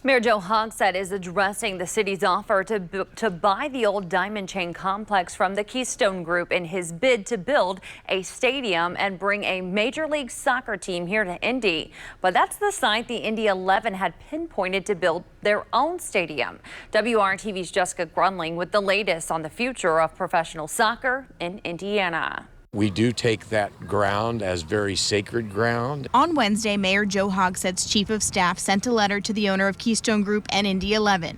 Mayor Joe Hogsett is addressing the city's offer to buy the old Diamond Chain complex from the Keystone Group in his bid to build a stadium and bring a Major League Soccer team here to Indy. But that's the site the Indy 11 had pinpointed to build their own stadium. WRTV's Jessica Grunling with the latest on the future of professional soccer in Indiana. We do take that ground as very sacred ground. On Wednesday, Mayor Joe Hogsett's chief of staff sent a letter to the owner of Keystone Group and Indy 11,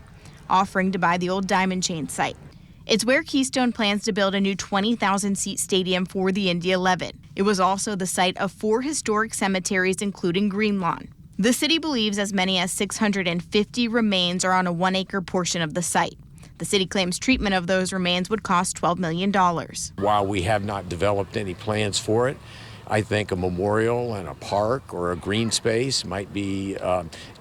offering to buy the old Diamond Chain site. It's where Keystone plans to build a new 20,000-seat stadium for the Indy 11. It was also the site of 4 historic cemeteries, including Green Lawn. The city believes as many as 650 remains are on a 1-acre portion of the site. The city claims treatment of those remains would cost $12 million. While we have not developed any plans for it, I think a memorial and a park or a green space might be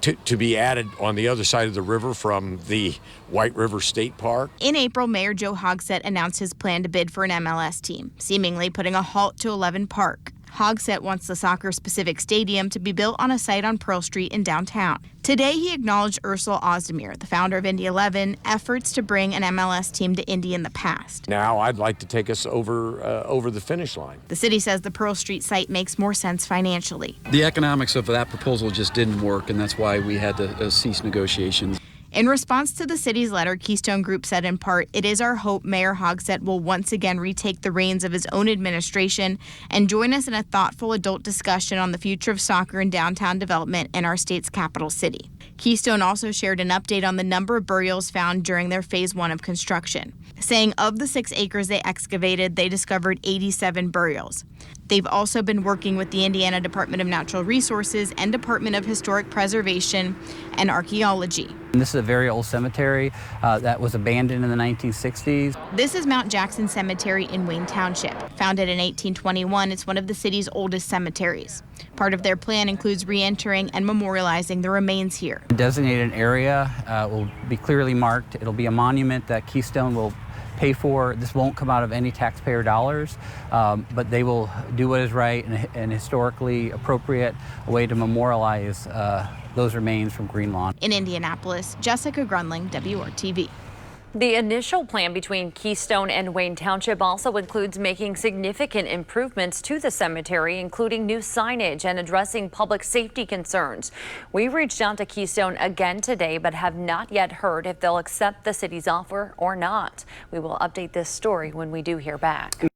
to be added on the other side of the river from the White River State Park. In April, Mayor Joe Hogsett announced his plan to bid for an MLS team, seemingly putting a halt to 11 Park. Hogsett wants the soccer-specific stadium to be built on a site on Pearl Street in downtown. Today, he acknowledged Ursula Ozdemir, the founder of Indy 11, efforts to bring an MLS team to Indy in the past. Now I'd like to take us over the finish line. The city says the Pearl Street site makes more sense financially. The economics of that proposal just didn't work, and that's why we had to cease negotiations. In response to the city's letter, Keystone Group said in part, "It is our hope Mayor Hogsett will once again retake the reins of his own administration and join us in a thoughtful adult discussion on the future of soccer and downtown development in our state's capital city." Keystone also shared an update on the number of burials found during their phase 1 of construction, saying of the 6 acres they excavated, they discovered 87 burials. They've also been working with the Indiana Department of Natural Resources and Department of Historic Preservation and Archaeology. This is a very old cemetery that was abandoned in the 1960s. This is Mount Jackson Cemetery in Wayne Township. Founded in 1821, it's one of the city's oldest cemeteries. Part of their plan includes re-entering and memorializing the remains here. The designated area will be clearly marked. It'll be a monument that Keystone will pay for. This won't come out of any taxpayer dollars, but they will do what is right and historically appropriate, a way to memorialize those remains from Green Lawn. In Indianapolis, Jessica Grunling, WRTV. The initial plan between Keystone and Wayne Township also includes making significant improvements to the cemetery, including new signage and addressing public safety concerns. We reached out to Keystone again today, but have not yet heard if they'll accept the city's offer or not. We will update this story when we do hear back.